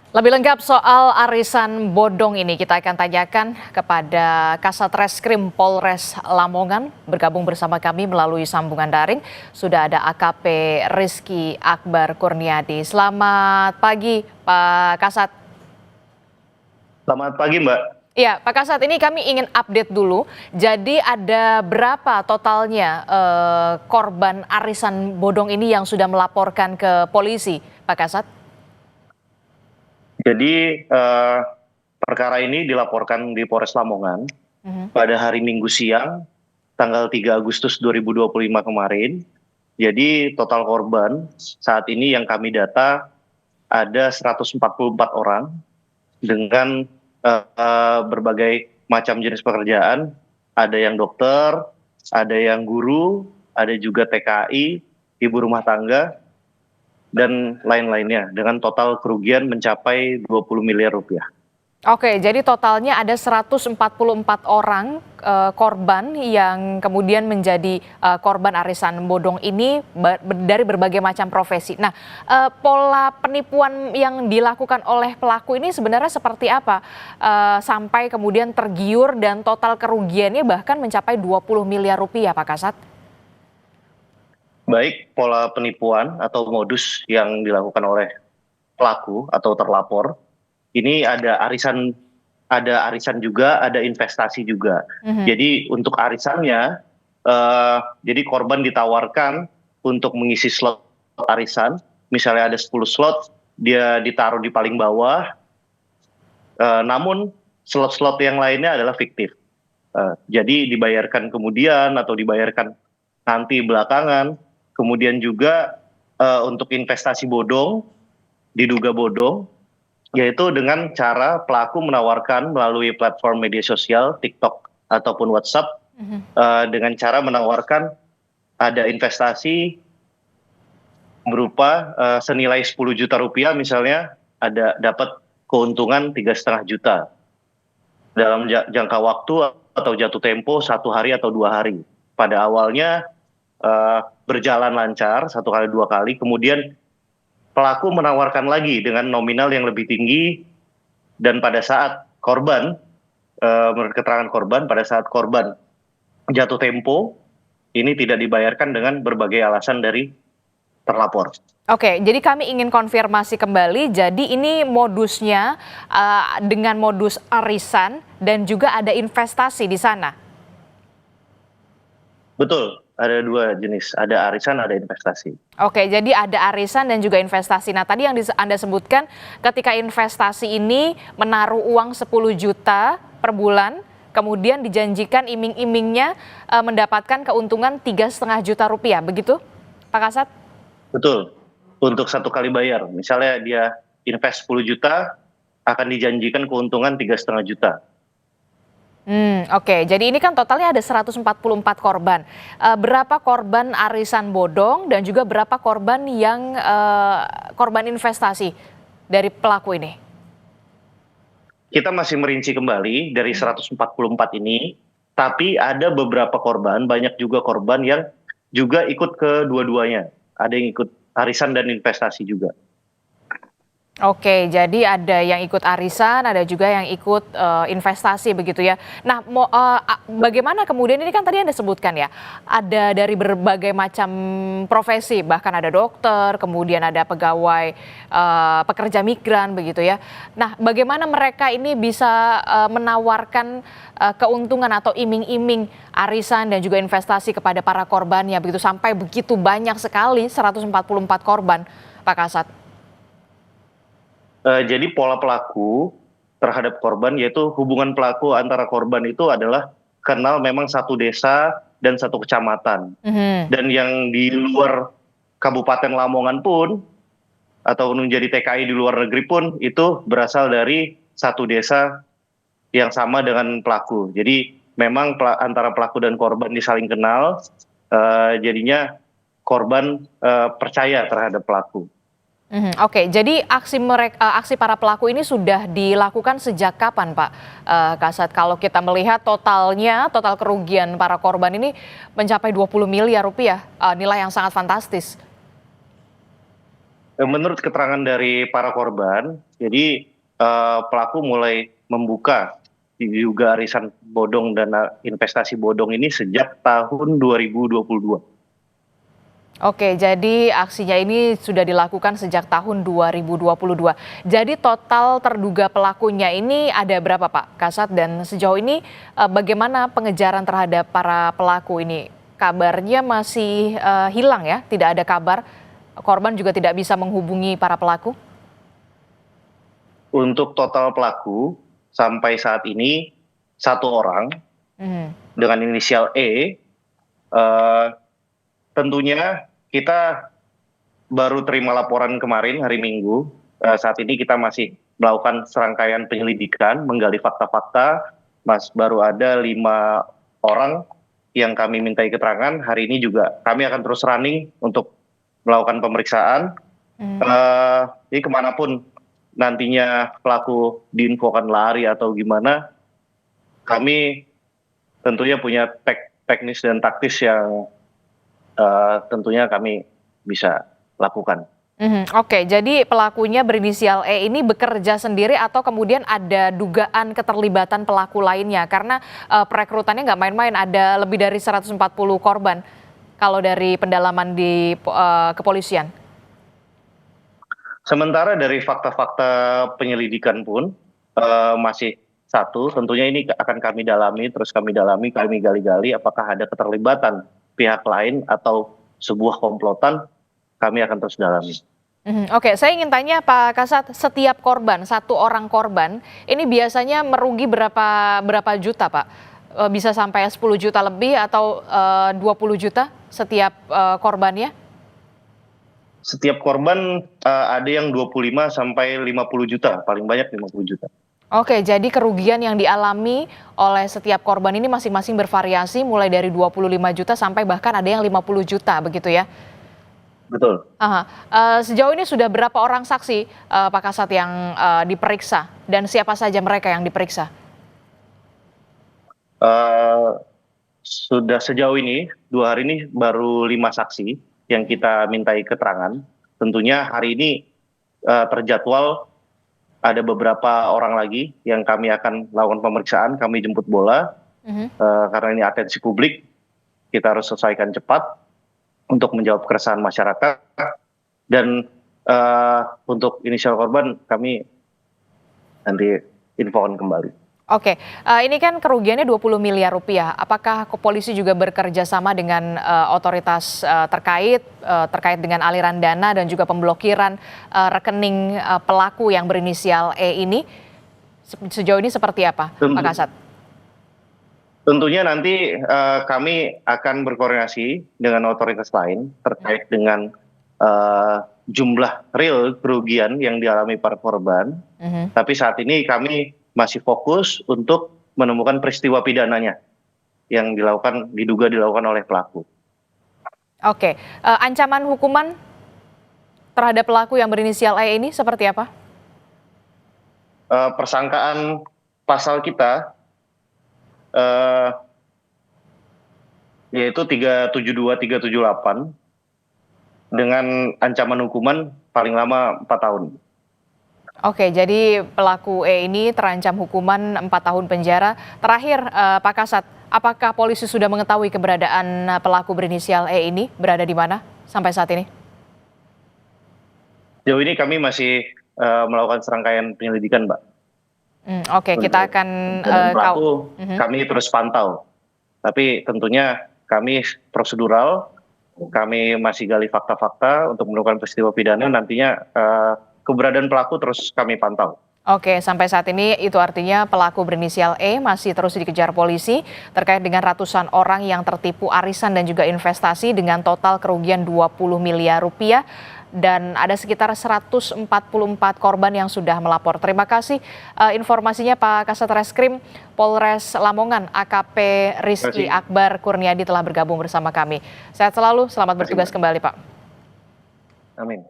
Lebih lengkap soal arisan bodong ini kita akan tanyakan kepada Kasat Reskrim Polres Lamongan. Bergabung bersama kami melalui sambungan daring sudah ada AKP Rizky Akbar Kurniadi. Selamat pagi Pak Kasat. Selamat pagi, Mbak. Iya, Pak Kasat, ini kami ingin update dulu. Jadi ada berapa totalnya korban arisan bodong ini yang sudah melaporkan ke polisi, Pak Kasat? Jadi perkara ini dilaporkan di Polres Lamongan pada hari Minggu siang, tanggal 3 Agustus 2025 kemarin. Jadi total korban saat ini yang kami data ada 144 orang dengan berbagai macam jenis pekerjaan. Ada yang dokter, ada yang guru, ada juga TKI, ibu rumah tangga, dan lain-lainnya dengan total kerugian mencapai 20 miliar rupiah. Oke, jadi totalnya ada 144 orang korban yang kemudian menjadi korban arisan bodong ini dari berbagai macam profesi. Nah, pola penipuan yang dilakukan oleh pelaku ini sebenarnya seperti apa? Sampai kemudian tergiur dan total kerugiannya bahkan mencapai 20 miliar rupiah, Pak Kasat. Baik, pola penipuan atau modus yang dilakukan oleh pelaku atau terlapor, ini ada arisan juga, ada investasi juga. Jadi untuk arisannya, jadi korban ditawarkan untuk mengisi slot arisan, misalnya ada 10 slot, dia ditaruh di paling bawah, namun slot-slot yang lainnya adalah fiktif. Jadi dibayarkan kemudian atau dibayarkan nanti belakangan. Kemudian juga untuk investasi bodong, diduga bodong, yaitu dengan cara pelaku menawarkan melalui platform media sosial, TikTok ataupun WhatsApp, dengan cara menawarkan ada investasi berupa senilai 10 juta rupiah misalnya, ada dapat keuntungan 3,5 juta dalam jangka waktu atau jatuh tempo 1 hari atau 2 hari. Pada awalnya berjalan lancar 1 kali 2 kali, kemudian pelaku menawarkan lagi dengan nominal yang lebih tinggi, dan pada saat korban, menurut keterangan korban, pada saat korban jatuh tempo, ini tidak dibayarkan dengan berbagai alasan dari terlapor. Oke, jadi kami ingin konfirmasi kembali, jadi ini modusnya dengan modus arisan dan juga ada investasi di sana? Betul. Ada 2 jenis, ada arisan, ada investasi. Oke, jadi ada arisan dan juga investasi. Nah, tadi yang Anda sebutkan ketika investasi ini menaruh uang 10 juta per bulan, kemudian dijanjikan iming-imingnya mendapatkan keuntungan 3,5 juta rupiah, begitu Pak Kasat? Betul, untuk 1 kali bayar. Misalnya dia invest 10 juta, akan dijanjikan keuntungan 3,5 juta. Oke, jadi ini kan totalnya ada 144 korban. Berapa korban arisan bodong dan juga berapa korban yang korban investasi dari pelaku ini? Kita masih merinci kembali dari 144 ini, tapi ada beberapa korban, banyak juga korban yang juga ikut ke dua-duanya. Ada yang ikut arisan dan investasi juga. Oke, jadi ada yang ikut arisan, ada juga yang ikut investasi begitu ya. Nah, bagaimana kemudian ini kan tadi Anda sebutkan ya, ada dari berbagai macam profesi, bahkan ada dokter, kemudian ada pegawai pekerja migran begitu ya. Nah, bagaimana mereka ini bisa menawarkan keuntungan atau iming-iming arisan dan juga investasi kepada para korbannya begitu sampai begitu banyak sekali 144 korban, Pak Kasat? Jadi pola pelaku terhadap korban, yaitu hubungan pelaku antara korban itu adalah kenal memang satu desa dan satu kecamatan. Dan yang di luar Kabupaten Lamongan pun, atau menjadi TKI di luar negeri pun, itu berasal dari satu desa yang sama dengan pelaku. Jadi memang antara pelaku dan korban disaling kenal, jadinya korban percaya terhadap pelaku. Oke, jadi aksi para pelaku ini sudah dilakukan sejak kapan, Pak Kasat? Kalau kita melihat total kerugian para korban ini mencapai 20 miliar rupiah, nilai yang sangat fantastis. Menurut keterangan dari para korban, jadi pelaku mulai membuka diduga arisan bodong dan investasi bodong ini sejak tahun 2022. Oke, jadi aksinya ini sudah dilakukan sejak tahun 2022. Jadi total terduga pelakunya ini ada berapa Pak Kasat, dan sejauh ini bagaimana pengejaran terhadap para pelaku ini? Kabarnya masih hilang ya, tidak ada kabar. Korban juga tidak bisa menghubungi para pelaku. Untuk total pelaku sampai saat ini satu orang Mhm. dengan inisial E. eh, Tentunya kita baru terima laporan kemarin hari Minggu. Saat ini kita masih melakukan serangkaian penyelidikan, menggali fakta-fakta. Baru ada 5 orang yang kami mintai keterangan. Hari ini juga kami akan terus running untuk melakukan pemeriksaan. Jadi kemanapun nantinya pelaku diinfokan lari atau gimana, kami tentunya punya teknis dan taktis yang tentunya kami bisa lakukan. Oke, jadi pelakunya berinisial E ini bekerja sendiri atau kemudian ada dugaan keterlibatan pelaku lainnya? Karena perekrutannya nggak main-main, ada lebih dari 140 korban kalau dari pendalaman di kepolisian. Sementara dari fakta-fakta penyelidikan pun masih satu, tentunya ini akan kami dalami, kami gali-gali apakah ada keterlibatan pihak lain atau sebuah komplotan, kami akan terus dalami. Oke, saya ingin tanya Pak Kasat, setiap korban, satu orang korban, ini biasanya merugi berapa juta Pak? Bisa sampai 10 juta lebih atau 20 juta setiap korbannya? Setiap korban ada yang 25 sampai 50 juta, paling banyak 50 juta. Oke, jadi kerugian yang dialami oleh setiap korban ini masing-masing bervariasi mulai dari 25 juta sampai bahkan ada yang 50 juta begitu ya? Betul. Aha. Sejauh ini sudah berapa orang saksi Pak Kasat yang diperiksa dan siapa saja mereka yang diperiksa? Sudah sejauh ini 2 hari ini baru 5 saksi yang kita mintai keterangan. Tentunya hari ini terjadwal ada beberapa orang lagi yang kami akan lakukan pemeriksaan, kami jemput bola karena ini atensi publik, kita harus selesaikan cepat untuk menjawab keresahan masyarakat. Dan untuk inisial korban kami nanti infokan kembali. Oke, ini kan kerugiannya 20 miliar rupiah. Apakah polisi juga bekerja sama dengan otoritas terkait dengan aliran dana dan juga pemblokiran rekening pelaku yang berinisial E ini? Sejauh ini seperti apa, Pak Kasat? Tentunya nanti kami akan berkoordinasi dengan otoritas lain terkait dengan jumlah real kerugian yang dialami para korban. Tapi saat ini kami masih fokus untuk menemukan peristiwa pidananya yang diduga dilakukan oleh pelaku. Oke, ancaman hukuman terhadap pelaku yang berinisial E ini seperti apa? Persangkaan pasal kita yaitu 372, 378 dengan ancaman hukuman paling lama 4 tahun. Oke, jadi pelaku E ini terancam hukuman 4 tahun penjara. Terakhir, Pak Kasat, apakah polisi sudah mengetahui keberadaan pelaku berinisial E ini berada di mana sampai saat ini? Sejauh ini kami masih melakukan serangkaian penyelidikan, Mbak. Oke, kita akan pelaku kami terus pantau. Tapi tentunya kami prosedural, kami masih gali fakta-fakta untuk menemukan peristiwa pidana. Nantinya keberadaan pelaku terus kami pantau. Oke, sampai saat ini itu artinya pelaku berinisial E masih terus dikejar polisi terkait dengan ratusan orang yang tertipu arisan dan juga investasi dengan total kerugian 20 miliar rupiah. Dan ada sekitar 144 korban yang sudah melapor. Terima kasih informasinya Pak Kasat Reskrim Polres Lamongan AKP Rizky Akbar Kurniadi telah bergabung bersama kami. Sehat selalu, selamat bertugas kembali Pak. Amin.